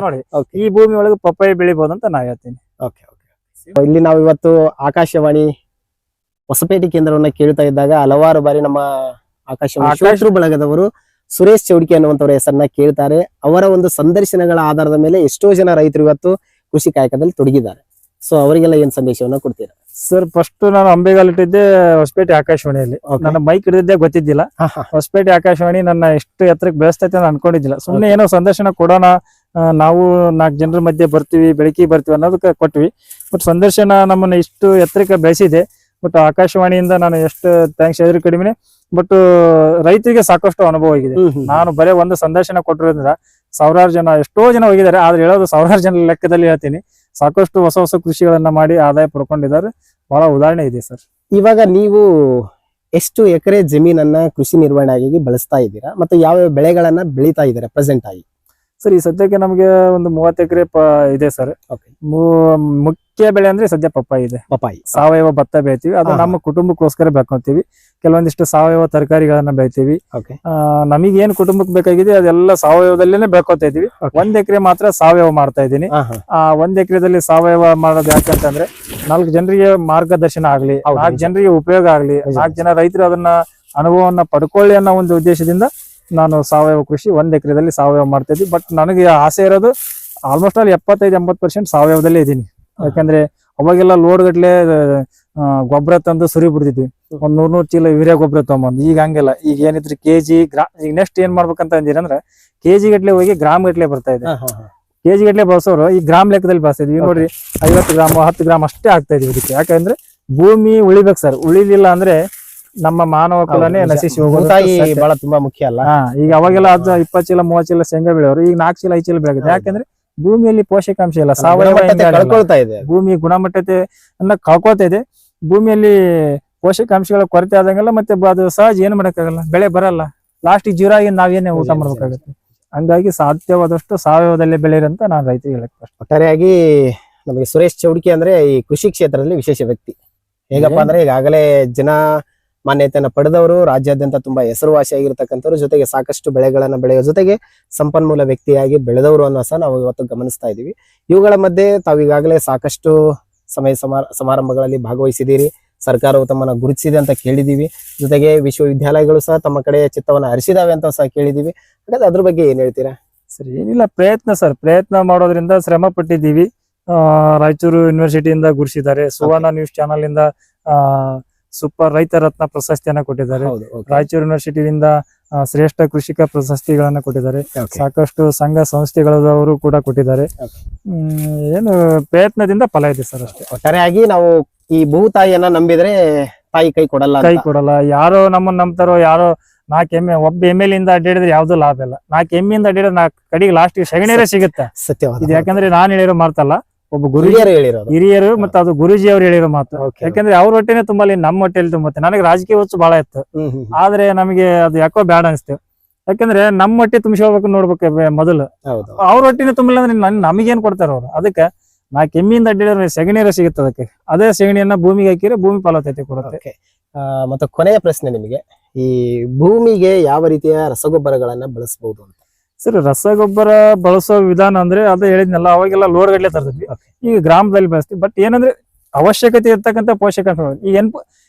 ನೋಡಿ, ಈ ಭೂಮಿ ಒಳಗೆ ಪಪ್ಪಾಯಿ ಬೆಳಿಬಹುದು ಅಂತ ನಾ ಹೇಳ್ತೀನಿ. ಇಲ್ಲಿ ನಾವು ಇವತ್ತು ಆಕಾಶವಾಣಿ ಹೊಸಪೇಟೆ ಕೇಂದ್ರವನ್ನ ಕೇಳ್ತಾ ಇದ್ದಾಗ ಹಲವಾರು ಬಾರಿ ನಮ್ಮ ಆಕಾಶವಾಣಿ ಬಳಗದವರು ಸುರೇಶ್ ಚೌಡಕಿ ಅನ್ನುವಂಥವ್ರ ಹೆಸರನ್ನ ಕೇಳ್ತಾರೆ. ಅವರ ಒಂದು ಸಂದರ್ಶನಗಳ ಆಧಾರದ ಮೇಲೆ ಎಷ್ಟೋ ಜನ ರೈತರು ಇವತ್ತು ಕೃಷಿ ಕಾಯಕದಲ್ಲಿ ತೊಡಗಿದ್ದಾರೆ. ಸೊ ಅವರಿಗೆಲ್ಲ ಏನ್ ಸಂದೇಶವನ್ನ ಕೊಡ್ತೀರಾ? ಸರ್, ಫಸ್ಟ್ ನಾನು ಅಂಬೆಗಾಲ್ ಇಟ್ಟಿದ್ದೆ ಹೊಸಪೇಟೆ ಆಕಾಶವಾಣಿಯಲ್ಲಿ. ನನ್ನ ಮೈಕ್ ಹಿಡಿದಿದ್ದೆ ಗೊತ್ತಿದ್ದಿಲ್ಲ. ಹೊಸಪೇಟೆ ಆಕಾಶವಾಣಿ ನನ್ನ ಎಷ್ಟು ಎತ್ತರಕ್ಕೆ ಬೆಳೆಸ್ತೈತೆ ಅಂತ ಅನ್ಕೊಂಡಿದ್ದಿಲ್ಲ. ಸುಮ್ಮನೆ ಏನೋ ಸಂದರ್ಶನ ಕೊಡೋಣ, ನಾವು 4 ಜನರ ಮಧ್ಯೆ ಬರ್ತೀವಿ, ಬೆಳಕಿಗೆ ಬರ್ತೀವಿ ಅನ್ನೋದಕ್ಕೆ ಕೊಟ್ವಿ. ಬಟ್ ಸಂದರ್ಶನ ನಮ್ಮನ್ನ ಇಷ್ಟು ಎತ್ತರಕ್ಕೆ ಬೆಳೆಸಿದೆ. ಬಟ್ ಆಕಾಶವಾಣಿಯಿಂದ ನಾನು ಎಷ್ಟು ಥ್ಯಾಂಕ್ಸ್ ಹೇಳಿದ್ರು ಕಡಿಮೆ. ಬಟ್ ರೈತರಿಗೆ ಸಾಕಷ್ಟು ಅನುಭವ ಆಗಿದೆ. ನಾನು ಬರೀ ಒಂದು ಸಂದರ್ಶನ ಕೊಟ್ಟಿರೋದ್ರಿಂದ ಸಾವಿರಾರು ಜನ, ಎಷ್ಟೋ ಜನ ಹೋಗಿದ್ದಾರೆ. ಆದ್ರೆ ಹೇಳೋದು ಸಾವಿರಾರು ಜನ ಲೆಕ್ಕದಲ್ಲಿ ಹೇಳ್ತೀನಿ. ಸಾಕಷ್ಟು ಹೊಸ ಹೊಸ ಕೃಷಿಗಳನ್ನ ಮಾಡಿ ಆದಾಯ ಪಡ್ಕೊಂಡಿದ್ದಾರೆ. ಬಹಳ ಉದಾಹರಣೆ ಇದೆ ಸರ್. ಇವಾಗ ನೀವು ಎಷ್ಟು ಎಕರೆ ಜಮೀನನ್ನ ಕೃಷಿ ನಿರ್ವಹಣೆಯಾಗಿ ಬಳಸ್ತಾ ಇದ್ದೀರಾ, ಮತ್ತೆ ಯಾವ ಬೆಳೆಗಳನ್ನ ಬೆಳೀತಾ ಇದ್ದೀರಾ ಪ್ರೆಸೆಂಟ್ ಆಗಿ? ಸರ್, ಈ ಸದ್ಯಕ್ಕೆ ನಮಗೆ ಒಂದು 30 ಎಕರೆ ಇದೆ ಸರ್. ಮುಖ್ಯ ಬೆಳೆ ಅಂದ್ರೆ ಸದ್ಯ ಪಪ್ಪಾಯಿ ಇದೆ. ಪಪ್ಪಾಯಿ ಸಾವಯವ ಭತ್ತ ಬೆಳಿತೀವಿ, ಅದು ನಮ್ಮ ಕುಟುಂಬಕ್ಕೋಸ್ಕರ ಬೆಳ್ಕೊಂತೀವಿ. ಕೆಲವೊಂದಿಷ್ಟು ಸಾವಯವ ತರಕಾರಿಗಳನ್ನ ಬೆಳಿತೀವಿ. ನಮಗೆ ಏನ್ ಕುಟುಂಬಕ್ಕೆ ಬೇಕಾಗಿದೆ ಅದೆಲ್ಲ ಸಾವಯವದಲ್ಲೇನೆ ಬೆಳ್ಕೊತಾ ಇದೀವಿ. 1 ಎಕರೆ ಮಾತ್ರ ಸಾವಯವ ಮಾಡ್ತಾ ಇದ್ದೀನಿ. ಆ 1 ಎಕರೆದಲ್ಲಿ ಸಾವಯವ ಮಾಡೋದು ಯಾಕಂತಂದ್ರೆ 4 ಜನರಿಗೆ ಮಾರ್ಗದರ್ಶನ ಆಗ್ಲಿ, 4 ಜನರಿಗೆ ಉಪಯೋಗ ಆಗ್ಲಿ, 4 ಜನ ರೈತರು ಅದನ್ನ ಅನುಭವವನ್ನ ಪಡ್ಕೊಳ್ಳಿ ಅನ್ನೋ ಒಂದು ಉದ್ದೇಶದಿಂದ ನಾನು ಸಾವಯವ ಕೃಷಿ 1 ಎಕರೆದಲ್ಲಿ ಸಾವಯವ ಮಾಡ್ತಾ ಇದ್ವಿ. ಬಟ್ ನನಗೆ ಆಸೆ ಇರೋದು ಆಲ್ಮೋಸ್ಟ್ ಆಲ್ 75-80% ಸಾವಯವದಲ್ಲೇ ಇದ್ದೀನಿ. ಯಾಕಂದ್ರೆ ಅವಾಗೆಲ್ಲ ಲೋಡ್ ಗಟ್ಲೆ ಗೊಬ್ಬರ ತಂದು ಸುರಿ ಬಿಡ್ತಿದ್ವಿ. 100 ಚೀಲ ಯೂರಿಯಾ ಗೊಬ್ಬರ ತಗೊಂಬಂದು. ಈಗ ಹಂಗಿಲ್ಲ. ಈಗ ಏನಿದ್ರು ಕೆಜಿ ಈಗ ನೆಕ್ಸ್ಟ್ ಏನ್ ಮಾಡ್ಬೇಕಂತ ಅಂದಿರಂದ್ರೆ ಕೆಜಿ ಗಟ್ಲೆ ಹೋಗಿ ಗ್ರಾಮ್ ಗಟ್ಲೆ ಬರ್ತಾ ಇದೆ. ಕೆಜಿ ಗಟ್ಲೆ ಬಳಸೋರು ಈ ಗ್ರಾಮ್ ಲೆಕ್ಕದಲ್ಲಿ ಬಳಸ್ತಾ ಇದ್ವಿ. ನೋಡ್ರಿ, 50 ಗ್ರಾಮ್ 10 ಗ್ರಾಮ್ ಅಷ್ಟೇ ಆಗ್ತಾ ಇದೀವಿ ಇದಕ್ಕೆ. ಯಾಕಂದ್ರೆ ಭೂಮಿ ಉಳಿಬೇಕು ಸರ್. ಉಳಿಲಿಲ್ಲ ಅಂದ್ರೆ ನಮ್ಮ ಮಾನವ ಕುಲನೇ ನಶಿಸಿ ಹೋಗೋದು ಬಹಳ ತುಂಬಾ ಮುಖ್ಯ ಅಲ್ಲ. ಈಗ ಅವಾಗೆಲ್ಲ 20 ಚೀಲ 30 ಚೀಲ ಶೇಂಗಾ ಬೆಳೆಯೋರು ಈಗ 4 ಚೀಲ 5 ಚೀಲ ಬೆಳೆಯುತ್ತೆ. ಯಾಕಂದ್ರೆ ಭೂಮಿಯಲ್ಲಿ ಪೋಷಕಾಂಶ ಇಲ್ಲ. ಸಾವಯವ ಭೂಮಿ ಗುಣಮಟ್ಟತೆಯನ್ನ ಕಳ್ಕೊಳ್ತಾ ಇದೆ. ಭೂಮಿಯಲ್ಲಿ ಪೋಷಕಾಂಶಗಳ ಕೊರತೆ ಆದಂಗೆಲ್ಲ ಮತ್ತೆ ಅದು ಸಹಜ ಏನು ಮಾಡಕ್ಕಾಗಲ್ಲ, ಬೆಳೆ ಬರಲ್ಲ. ಲಾಸ್ಟಿಗೆ ಜೀರಾಗಿ ನಾವೇನೇ ಊಟ ಮಾಡ್ಬೇಕಾಗುತ್ತೆ. ಹಂಗಾಗಿ ಸಾಧ್ಯವಾದಷ್ಟು ಸಾವಯವದಲ್ಲೇ ಬೆಳೆಯರಂತ ನಾನು ರೈತರಿಗೆ ಹೇಳಕ್ ಒಟ್ಟಾರೆಯಾಗಿ ನಮಗೆ ಸುರೇಶ್ ಚೌಡಕಿ ಅಂದ್ರೆ ಈ ಕೃಷಿ ಕ್ಷೇತ್ರದಲ್ಲಿ ವಿಶೇಷ ವ್ಯಕ್ತಿ. ಹೇಗಪ್ಪ ಅಂದ್ರೆ ಈಗಾಗಲೇ ಜನ ಮಾನ್ಯತೆಯನ್ನ ಪಡೆದವರು, ರಾಜ್ಯಾದ್ಯಂತ ತುಂಬಾ ಹೆಸರುವಾಸಿಯಾಗಿರ್ತಕ್ಕಂಥವ್ರು, ಜೊತೆಗೆ ಸಾಕಷ್ಟು ಬೆಳೆಗಳನ್ನ ಬೆಳೆಯೋ ಜೊತೆಗೆ ಸಂಪನ್ಮೂಲ ವ್ಯಕ್ತಿಯಾಗಿ ಬೆಳೆದವರು ಅನ್ನೋ ಸಹ ನಾವು ಇವತ್ತು ಗಮನಿಸ್ತಾ ಇದೀವಿ. ಇವುಗಳ ಮಧ್ಯೆ ತಾವು ಈಗಾಗಲೇ ಸಾಕಷ್ಟು ಸಮಾರಂಭಗಳಲ್ಲಿ ಭಾಗವಹಿಸಿದ್ದೀರಿ. ಸರ್ಕಾರವು ತಮ್ಮನ್ನ ಗುರುತಿಸಿದೆ ಅಂತ ಕೇಳಿದೀವಿ. ಜೊತೆಗೆ ವಿಶ್ವವಿದ್ಯಾಲಯಗಳು ಸಹ ತಮ್ಮ ಕಡೆ ಚಿತ್ತವನ್ನ ಹರಿಸಿದಾವೆ ಅಂತ ಸಹ ಕೇಳಿದೀವಿ. ಹಾಗಾದ್ರೆ ಅದ್ರ ಬಗ್ಗೆ ಏನ್ ಹೇಳ್ತೀರಾ? ಸರಿ, ಏನಿಲ್ಲ, ಪ್ರಯತ್ನ ಮಾಡೋದ್ರಿಂದ ಶ್ರಮ ಪಟ್ಟಿದ್ದೀವಿ. ರಾಯಚೂರು ಯೂನಿವರ್ಸಿಟಿಯಿಂದ ಗುರುತಿಸಿದ್ದಾರೆ. ಸುವರ್ಣ ನ್ಯೂಸ್ ಚಾನಲ್ ಇಂದ ಸೂಪರ್ ರೈತ ರತ್ನ ಪ್ರಶಸ್ತಿಯನ್ನ ಕೊಟ್ಟಿದ್ದಾರೆ. ರಾಯಚೂರು ಯೂನಿವರ್ಸಿಟಿಯಿಂದ ಶ್ರೇಷ್ಠ ಕೃಷಿಕ ಪ್ರಶಸ್ತಿಗಳನ್ನ ಕೊಟ್ಟಿದ್ದಾರೆ. ಸಾಕಷ್ಟು ಸಂಘ ಸಂಸ್ಥೆಗಳವರು ಕೂಡ ಕೊಟ್ಟಿದ್ದಾರೆ. ಏನು ಪ್ರಯತ್ನದಿಂದ ಫಲ ಇದೆ ಸರ್, ಅಷ್ಟೇ. ಒಟ್ಟಾರೆಯಾಗಿ ನಾವು ಈ ಭೂತಾಯಿಯನ್ನ ನಂಬಿದ್ರೆ ತಾಯಿ ಕೈ ಕೊಡಲ್ಲ. ಯಾರೋ ನಮ್ಮನ್ನ ನಂಬ್ತಾರೋ, ಯಾರೋ 4 ಎಮ್ಮೆ ಒಬ್ಬ ಎಮ್ಮೆಲ್ ಇಂದ ಅಡ್ಡಾಡಿದ್ರೆ ಯಾವ್ದು ಲಾಭ ಇಲ್ಲ. 4 ಎಮ್ಮೆಯಿಂದ ಅಡ್ಡಾಡಿದ್ರೆ ಕಡೆಗೆ ಲಾಸ್ಟ್ ಸಗಣಿಯರೇ ಸಿಗುತ್ತೆ. ಸತ್ಯವಾದ ಇದು. ಯಾಕಂದ್ರೆ ನಾನ್ ಹೇಳಿರೋ ಮಾತಲ್ಲ, ಒಬ್ಬ ಹಿರಿಯರು ಮತ್ತೆ ಅದು ಗುರುಜಿ ಅವ್ರು ಹೇಳಿರೋ ಮಾತು. ಯಾಕಂದ್ರೆ ಅವ್ರ ಹೊಟ್ಟೆನೆ ತುಂಬಲಿ, ನಮ್ಮ ಹೊಟ್ಟೆಲಿ ತುಂಬತ್ತೆ. ನನಗೆ ರಾಜಕೀಯ ಹುಚ್ಚು ಬಹಳ ಇತ್ತು, ಆದ್ರೆ ನಮಗೆ ಅದು ಯಾಕೋ ಬ್ಯಾಡ ಅನಿಸ್ತು. ಯಾಕಂದ್ರೆ ನಮ್ಮ ಹೊಟ್ಟೆ ತುಂಬಿಸ್ಕೋಬೇಕು ನೋಡ್ಬೇಕು ಮೊದಲು. ಅವ್ರ ಹೊಟ್ಟೆನೆ ತುಂಬಲ್ಲ ಅಂದ್ರೆ ನಮಗೇನ್ ಕೊಡ್ತಾರ ಅವ್ರು? ಅದಕ್ಕೆ 4 ಎಮ್ಮಿಯಿಂದ ಅಡ್ಡಿದ್ರೆ ಸೆಗಣಿಯರ ಸಿಗುತ್ತೆ. ಅದಕ್ಕೆ ಅದೇ ಸೆಗಣಿಯನ್ನ ಭೂಮಿಗೆ ಹಾಕಿದ್ರೆ ಭೂಮಿ ಫಲವತ್ತತೆ ಕೊಡುತ್ತೆ. ಮತ್ತೆ ಕೊನೆಯ ಪ್ರಶ್ನೆ ನಿಮಗೆ, ಈ ಭೂಮಿಗೆ ಯಾವ ರೀತಿಯ ರಸಗೊಬ್ಬರಗಳನ್ನ ಬಳಸಬಹುದು ಅಂತ? ಸರ್, ರಸಗೊಬ್ಬರ ಬಳಸೋ ವಿಧಾನ ಅಂದ್ರೆ ಅದೇ ಹೇಳಿದ್ನಲ್ಲ, ಅವಾಗೆಲ್ಲ ಲೋಡ್ ಗಡ್ಲೆ ತರ್ತಿದ್ವಿ, ಈಗ ಗ್ರಾಮದಲ್ಲಿ ಬಳಸ್ತೀವಿ. ಬಟ್ ಏನಂದ್ರೆ ಅವಶ್ಯಕತೆ ಇರ್ತಕ್ಕಂಥ ಪೋಷಕಾಂಶಗಳು, ಈ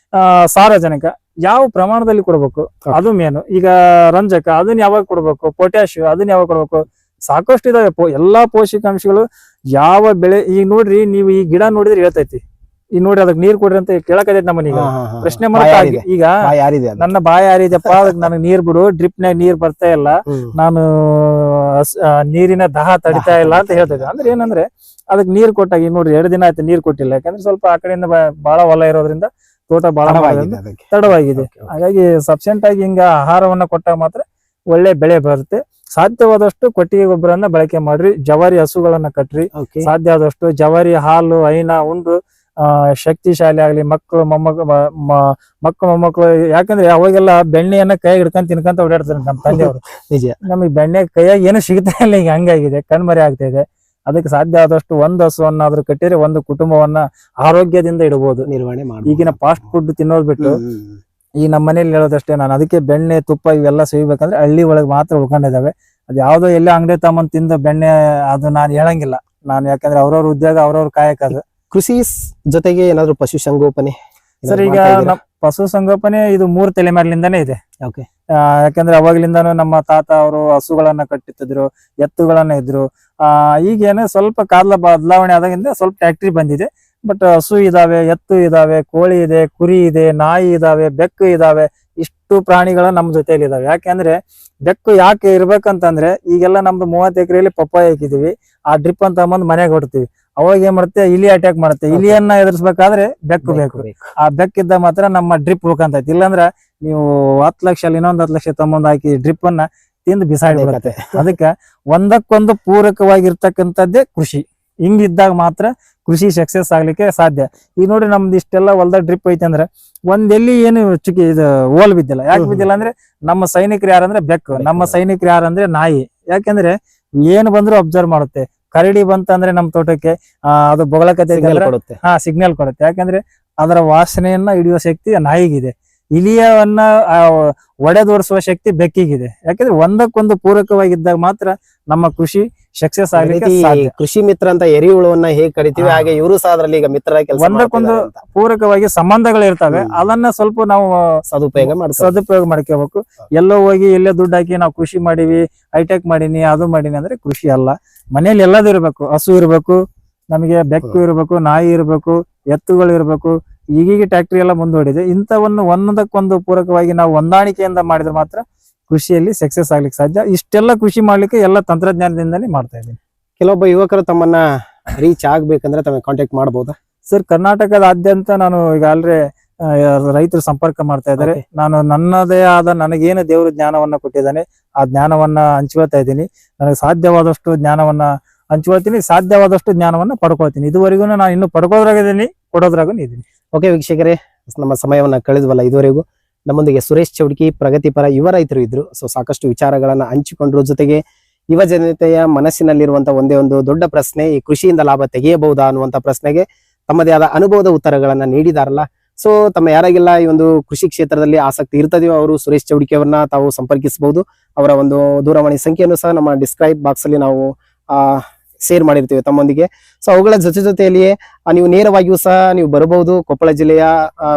ಸಾರಜನಕ ಯಾವ ಪ್ರಮಾಣದಲ್ಲಿ ಕೊಡ್ಬೇಕು ಅದು ಮೇನು. ಈಗ ರಂಜಕ ಅದನ್ನ ಯಾವಾಗ ಕೊಡ್ಬೇಕು, ಪೊಟ್ಯಾಶಿಯಂ ಅದನ್ನ ಯಾವಾಗ ಕೊಡ್ಬೇಕು, ಸಾಕಷ್ಟು ಇದಾವೆ ಎಲ್ಲಾ ಪೋಷಕಾಂಶಗಳು ಯಾವ ಬೆಳೆ. ಈಗ ನೋಡ್ರಿ, ನೀವು ಈ ಗಿಡ ನೋಡಿದ್ರೆ ಹೇಳ್ತೈತಿ, ಈಗ ನೋಡ್ರಿ ಅದಕ್ಕೆ ನೀರ್ ಕೊಡ್ರಿ ಅಂತ ಕೇಳಕತೈತಿ ನಮ್ಮನೀಗ ಪ್ರಶ್ನೆ ಮಾಡ್ತಾ ಈಗ ಯಾರಿದೆ ನನ್ನ ಬಾಯಿ ಯಾರಿದೆಪ್ಪ ಅದಕ್ಕೆ ನನಗ್ ನೀರ್ ಬಿಡು ಡ್ರಿಪ್ನಾಗ ನೀರ್ ಬರ್ತಾ ಇಲ್ಲ ನಾನು ನೀರಿನ ದಾಹ ತಡಿತಾ ಇಲ್ಲ ಅಂತ ಹೇಳ್ತಿದ್ದೆ. ಅಂದ್ರೆ ಏನಂದ್ರೆ ಅದಕ್ಕೆ ನೀರ್ ಕೊಟ್ಟಾಗ ಈಗ ನೋಡ್ರಿ 2 ದಿನ ಆಯ್ತು ನೀರ್ ಕೊಟ್ಟಿಲ್ಲ, ಯಾಕಂದ್ರೆ ಸ್ವಲ್ಪ ಆ ಕಡೆಯಿಂದ ಬಹಳ ಹೊಲ ಇರೋದ್ರಿಂದ ತೋಟ ಬಹಳ ತಡವಾಗಿದೆ. ಹಾಗಾಗಿ ಸಫಿಶಿಯಂಟ್ ಆಗಿ ಹಿಂಗ ಆಹಾರವನ್ನ ಕೊಟ್ಟಾಗ ಮಾತ್ರ ಒಳ್ಳೆ ಬೆಳೆ ಬರುತ್ತೆ. ಸಾಧ್ಯವಾದಷ್ಟು ಕೊಟ್ಟಿಗೆ ಗೊಬ್ಬರನ್ನ ಬಳಕೆ ಮಾಡ್ರಿ, ಜವಾರಿ ಹಸುಗಳನ್ನ ಕಟ್ರಿ, ಸಾಧ್ಯ ಆದಷ್ಟು ಜವಾರಿ ಹಾಲು ಹೈನ ಉಂಡು ಶಕ್ತಿಶಾಲಿ ಆಗ್ಲಿ ಮಕ್ಕಳು ಮೊಮ್ಮಕ್ಕಳು. ಯಾಕಂದ್ರೆ ಅವಾಗೆಲ್ಲ ಬೆಣ್ಣೆಯನ್ನ ಕೈ ಹಿಡ್ಕೊಂಡ್ ತಿನ್ಕೊಂತ ಓಡಾಡ್ತಾರೆ ನಮ್ಮ ತಂದೆಯವರು. ನಿಜ, ನಮಗೆ ಬೆಣ್ಣೆ ಕೈಯಾಗಿ ಏನು ಸಿಗ್ತಾ ಇಲ್ಲ, ಈಗ ಹಂಗಾಗಿದೆ, ಕಣ್ಮರೆ ಆಗ್ತಾ ಇದೆ. ಅದಕ್ಕೆ ಸಾಧ್ಯ ಆದಷ್ಟು ಒಂದು ಹಸುವನ್ನಾದ್ರೂ ಕಟ್ಟಿದ್ರೆ ಒಂದು ಕುಟುಂಬವನ್ನ ಆರೋಗ್ಯದಿಂದ ಇಡಬಹುದು, ನಿರ್ವಹಣೆ ಮಾಡಿ. ಈಗಿನ ಫಾಸ್ಟ್ ಫುಡ್ ತಿನ್ನೋದ್ ಬಿಟ್ಟು ಈ ನಮ್ಮ ಮನೇಲಿ ಹೇಳೋದಷ್ಟೇ. ನಾನು ಅದಕ್ಕೆ ಬೆಣ್ಣೆ ತುಪ್ಪ ಇವೆಲ್ಲ ಸೇವಿಬೇಕಂದ್ರೆ ಹಳ್ಳಿ ಒಳಗೆ ಮಾತ್ರ ಉಳ್ಕೊಂಡಿದ್ದಾವೆ. ಅದ್ ಯಾವ್ದೋ ಎಲ್ಲೇ ಅಂಗಡಿ ತಮ್ಮನ್ ತಿಂದ ಬೆಣ್ಣೆ ಅದು ನಾನು ಹೇಳಂಗಿಲ್ಲ ನಾನು, ಯಾಕಂದ್ರೆ ಅವ್ರವ್ರ ಉದ್ಯೋಗ ಅವ್ರವ್ರ ಕಾಯಕ. ಅದು ಕೃಷಿ ಜೊತೆಗೆ ಏನಾದ್ರು ಪಶು ಸಂಗೋಪನೆ ಸರ್, ಈಗ ನಮ್ಮ ಪಶು ಸಂಗೋಪನೆ ಇದು 3 ತಲೆಮಾರಿನಿಂದಾನೇ ಇದೆ. ಯಾಕಂದ್ರೆ ಅವಾಗ್ಲಿಂದಾನು ನಮ್ಮ ತಾತ ಅವರು ಹಸುಗಳನ್ನ ಕಟ್ಟುತ್ತಿದ್ರು, ಎತ್ತುಗಳನ್ನ ಇದ್ರು. ಈಗೇನು ಸ್ವಲ್ಪ ಕಾಲ ಬದಲಾವಣೆ ಆದಾಗಿಂದ ಸ್ವಲ್ಪ ಟ್ಯಾಕ್ಟ್ರಿ ಬಂದಿದೆ. ಬಟ್ ಹಸು ಇದಾವೆ, ಎತ್ತು ಇದಾವೆ, ಕೋಳಿ ಇದೆ, ಕುರಿ ಇದೆ, ನಾಯಿ ಇದಾವೆ, ಬೆಕ್ಕು ಇದಾವೆ. ಇಷ್ಟು ಪ್ರಾಣಿಗಳ ನಮ್ ಜೊತೆಲಿ ಇದಾವೆ. ಯಾಕೆಂದ್ರೆ ಬೆಕ್ಕು ಯಾಕೆ ಇರ್ಬೇಕಂತಂದ್ರೆ ಈಗೆಲ್ಲ ನಮ್ದು 30 ಎಕರೆಯಲ್ಲಿ ಪಪ್ಪಾಯ ಹಾಕಿದೀವಿ. ಆ ಡ್ರಿಪ್ ಅಂತ ಬಂದು ಮನೆಗೆ ಹೊಡ್ತೀವಿ. ಅವಾಗ ಏನ್ ಮಾಡುತ್ತೆ, ಇಲಿ ಅಟ್ಯಾಕ್ ಮಾಡುತ್ತೆ. ಇಲಿಯನ್ನ ಎದುರಿಸ್ಬೇಕಾದ್ರೆ ಬೆಕ್ಕು ಬೇಕು. ಆ ಬೆಕ್ಕಿದ್ದ ಮಾತ್ರ ನಮ್ಮ ಡ್ರಿಪ್ ಉಳ್ಕಂತೈತಿ. ಇಲ್ಲಾಂದ್ರ ನೀವು 10 ಲಕ್ಷ ಅಲ್ಲಿ ಇನ್ನೊಂದು 10 ಲಕ್ಷ ತಮ್ಮೊಂದು ಹಾಕಿ ಡ್ರಿಪ್ ಅನ್ನ ತಿಂದು ಬಿಸಾಡಿಬಿಡುತ್ತೆ. ಅದಕ್ಕೆ ಒಂದಕ್ಕೊಂದು ಪೂರಕವಾಗಿರ್ತಕ್ಕಂಥದ್ದೇ ಕೃಷಿ. ಹಿಂಗಿದ್ದಾಗ ಮಾತ್ರ ಕೃಷಿ ಸಕ್ಸಸ್ ಆಗ್ಲಿಕ್ಕೆ ಸಾಧ್ಯ. ಈಗ ನೋಡ್ರಿ ನಮ್ದು ಇಷ್ಟೆಲ್ಲ ಹೊಲ್ದಾಗ ಡ್ರಿಪ್ ಐತಿ ಅಂದ್ರೆ ಒಂದೆಲ್ಲಿ ಏನು ಚುಕ್ಕಿ ಇದು ಹೋಲ್ ಬಿದ್ದಿಲ್ಲ. ಯಾಕೆ ಬಿದ್ದಿಲ್ಲ ಅಂದ್ರೆ ನಮ್ಮ ಸೈನಿಕರು ಯಾರಂದ್ರೆ ಬೆಕ್ಕು, ನಮ್ಮ ಸೈನಿಕರು ಯಾರಂದ್ರೆ ನಾಯಿ. ಯಾಕಂದ್ರೆ ಏನು ಬಂದ್ರು ಅಬ್ಸರ್ವ್ ಮಾಡುತ್ತೆ. ಕರಡಿ ಬಂತಂದ್ರೆ ನಮ್ ತೋಟಕ್ಕೆ ಅದು ಬೊಗಳಕತೆ ಸಿಗ್ನಲ್ ಕೊಡುತ್ತೆ. ಯಾಕಂದ್ರೆ ಅದರ ವಾಸನೆಯನ್ನ ಹಿಡಿಯುವ ಶಕ್ತಿ ನಾಯಿಗಿದೆ. ಇಲಿಯವನ್ನ ಒಡೆದೋಡಿಸುವ ಶಕ್ತಿ ಬೆಕ್ಕಿಗಿದೆ. ಯಾಕಂದ್ರೆ ಒಂದಕ್ಕೊಂದು ಪೂರಕವಾಗಿದ್ದಾಗ ಮಾತ್ರ ನಮ್ಮ ಕೃಷಿ ಸಕ್ಸಸ್ ಆಗ್ಲಿಕ್ಕೆ ಸಾಧ್ಯ. ಕೃಷಿ ಮಿತ್ರ ಅಂತ ಎರಿಹುಳವನ್ನ ಹೇಗ್ ಕರಿತೀವಿ ಹಾಗೆ ಇವರು ಸಹ ಅದ್ರಲ್ಲಿ ಈಗ ಮಿತ್ರ ಕೆಲಸ ಒಂದಕ್ಕೊಂದು ಪೂರಕವಾಗಿ ಸಂಬಂಧಗಳು ಇರ್ತವೆ. ಅದನ್ನ ಸ್ವಲ್ಪ ನಾವು ಸದುಪಯೋಗ ಮಾಡ್ಕೋಬೇಕು. ಎಲ್ಲೋ ಹೋಗಿ ಎಲ್ಲೇ ದುಡ್ಡು ಹಾಕಿ ನಾವು ಕೃಷಿ ಮಾಡಿವಿ, ಹೈಟೆಕ್ ಮಾಡೀನಿ, ಅದು ಮಾಡೀನಿ ಅಂದ್ರೆ ಕೃಷಿ ಅಲ್ಲ. ಮನೇಲಿ ಎಲ್ಲದೂ ಇರ್ಬೇಕು. ಹಸು ಇರ್ಬೇಕು, ನಮಗೆ ಬೆಕ್ಕು ಇರ್ಬೇಕು, ನಾಯಿ ಇರ್ಬೇಕು, ಎತ್ತುಗಳು ಇರ್ಬೇಕು. ಈಗೀಗ ಟ್ಯಾಕ್ಟ್ರಿ ಎಲ್ಲ ಮುಂದೂಡಿದೆ. ಇಂಥವನ್ನು ಒಂದಕ್ಕೊಂದು ಪೂರಕವಾಗಿ ನಾವು ಹೊಂದಾಣಿಕೆಯಿಂದ ಮಾಡಿದ್ರೆ ಮಾತ್ರ ಕೃಷಿಯಲ್ಲಿ ಸಕ್ಸಸ್ ಆಗ್ಲಿಕ್ಕೆ ಸಾಧ್ಯ. ಇಷ್ಟೆಲ್ಲ ಕೃಷಿ ಮಾಡ್ಲಿಕ್ಕೆ ಎಲ್ಲ ತಂತ್ರಜ್ಞಾನದಿಂದನೇ ಮಾಡ್ತಾ ಇದ್ದೀನಿ. ಕೆಲವೊಬ್ಬ ಯುವಕರು ತಮ್ಮನ್ನ ರೀಚ್ ಆಗ್ಬೇಕಂದ್ರೆ ತಮಗೆ ಕಾಂಟ್ಯಾಕ್ಟ್ ಮಾಡಬಹುದಾ ಸರ್? ಕರ್ನಾಟಕದಾದ್ಯಂತ ನಾನು ಈಗ ಆಲ್ರೆಡಿ ರೈತರು ಸಂಪರ್ಕ ಮಾಡ್ತಾ ಇದ್ದಾರೆ. ನಾನು ನನ್ನದೇ ಆದ ನನಗೇನು ದೇವರು ಜ್ಞಾನವನ್ನ ಕೊಟ್ಟಿದ್ದಾನೆ ಆ ಜ್ಞಾನವನ್ನ ಹಂಚ್ಕೊಳ್ತಾ ಇದ್ದೀನಿ. ನನಗೆ ಸಾಧ್ಯವಾದಷ್ಟು ಜ್ಞಾನವನ್ನ ಹಂಚ್ಕೊಳ್ತೀನಿ, ಸಾಧ್ಯವಾದಷ್ಟು ಜ್ಞಾನವನ್ನ ಪಡ್ಕೊಳ್ತೀನಿ. ಇದುವರೆಗೂ ನಾನು ಇನ್ನು ಪಡ್ಕೋದ್ರಾಗಿದ್ದೀನಿ, ಕೊಡೋದ್ರಾಗೂ ಇದ್ದೀನಿ. ಓಕೆ ವೀಕ್ಷಕರೇ, ನಮ್ಮ ಸಮಯವನ್ನ ಕಳೆದ್ವಲ್ಲ ಇದುವರೆಗೂ. ನಮ್ಮೊಂದಿಗೆ ಸುರೇಶ್ ಚೌಡ್ಕಿ ಪ್ರಗತಿಪರ ಯುವ ರೈತರು ಇದ್ರು. ಸೊ ಸಾಕಷ್ಟು ವಿಚಾರಗಳನ್ನ ಹಂಚಿಕೊಂಡ್ರು. ಜೊತೆಗೆ ಯುವ ಜನತೆಯ ಮನಸ್ಸಿನಲ್ಲಿರುವಂತಹ ಒಂದೇ ಒಂದು ದೊಡ್ಡ ಪ್ರಶ್ನೆ, ಈ ಕೃಷಿಯಿಂದ ಲಾಭ ತೆಗೆಯಬಹುದಾ ಅನ್ನುವಂತ ಪ್ರಶ್ನೆಗೆ ತಮ್ಮದೇ ಆದ ಅನುಭವದ ಉತ್ತರಗಳನ್ನ ನೀಡಿದಾರಲ್ಲ. ಸೊ ತಮ್ಮ ಯಾರಿಗೆಲ್ಲ ಈ ಒಂದು ಕೃಷಿ ಕ್ಷೇತ್ರದಲ್ಲಿ ಆಸಕ್ತಿ ಇರ್ತದೆಯೋ ಅವರು ಸುರೇಶ್ ಚೌಡ್ಕಿ ಅವರನ್ನ ತಾವು ಸಂಪರ್ಕಿಸಬಹುದು. ಅವರ ಒಂದು ದೂರವಾಣಿ ಸಂಖ್ಯೆಯನ್ನು ಸಹ ನಮ್ಮ ಡಿಸ್ಕ್ರೈಬ್ ಬಾಕ್ಸ್ ಅಲ್ಲಿ ನಾವು ಶೇರ್ ಮಾಡಿರ್ತೀವಿ ತಮ್ಮೊಂದಿಗೆ. ಸೊ ಅವುಗಳ ಜೊತೆಯಲ್ಲಿಯೇ ನೀವು ನೇರವಾಗಿಯೂ ಸಹ ನೀವು ಬರಬಹುದು. ಕೊಪ್ಪಳ ಜಿಲ್ಲೆಯ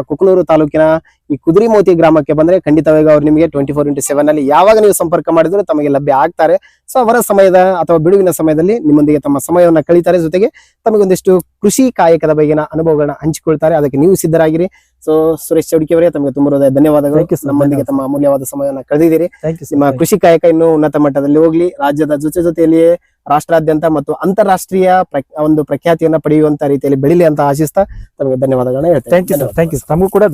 ಕುಕನೂರು ತಾಲೂಕಿನ ಈ ಕುದುರೆಮೋತಿ ಗ್ರಾಮಕ್ಕೆ ಬಂದ್ರೆ ಖಂಡಿತವಾಗಿ ಅವ್ರು ನಿಮಗೆ 24x7 ಅಲ್ಲಿ ಯಾವಾಗ ನೀವು ಸಂಪರ್ಕ ಮಾಡಿದ್ರು ತಮಗೆ ಲಭ್ಯ ಆಗ್ತಾರೆ. ಸೊ ಅವರ ಸಮಯದ ಅಥವಾ ಬಿಡುವಿನ ಸಮಯದಲ್ಲಿ ನಿಮ್ಮೊಂದಿಗೆ ತಮ್ಮ ಸಮಯವನ್ನು ಕಳೀತಾರೆ. ಜೊತೆಗೆ ತಮಗೊಂದಿಷ್ಟು ಕೃಷಿ ಕಾಯಕದ ಬಗೆಗಿನ ಅನುಭವಗಳನ್ನ ಹಂಚಿಕೊಳ್ತಾರೆ. ಅದಕ್ಕೆ ನೀವು ಸಿದ್ಧರಾಗಿರಿ. ಸೊ ಸುರೇಶ್ ಚೌಡ್ಕಿ ಅವರೇ, ತಮಗೆ ತುಂಬ ಹೃದಯ ಧನ್ಯವಾದಗಳು. ನಮ್ಮೊಂದಿಗೆ ತಮ್ಮ ಅಮೂಲ್ಯವಾದ ಸಮಯವನ್ನು ಕಳೆದಿದ್ದೀರಿ. ನಿಮ್ಮ ಕೃಷಿ ಕಾಯಕ ಇನ್ನೂ ಉನ್ನತ ಮಟ್ಟದಲ್ಲಿ ಹೋಗ್ಲಿ, ರಾಜ್ಯದ ಜೊತೆಯಲ್ಲಿಯೇ ರಾಷ್ಟ್ರಾದ್ಯಂತ ಮತ್ತು ಅಂತಾರಾಷ್ಟ್ರೀಯ ಒಂದು ಪ್ರಖ್ಯಾತಿಯನ್ನ ಪಡೆಯುವಂತ ರೀತಿಯಲ್ಲಿ ಬೆಳಿಲಿ ಅಂತ ಆಶಿಸ್ತಾ ತಮಗೆ ಧನ್ಯವಾದಗಳನ್ನ ಹೇಳ್ತೇನೆ. Thank you. ತಮಗೂ ಕೂಡ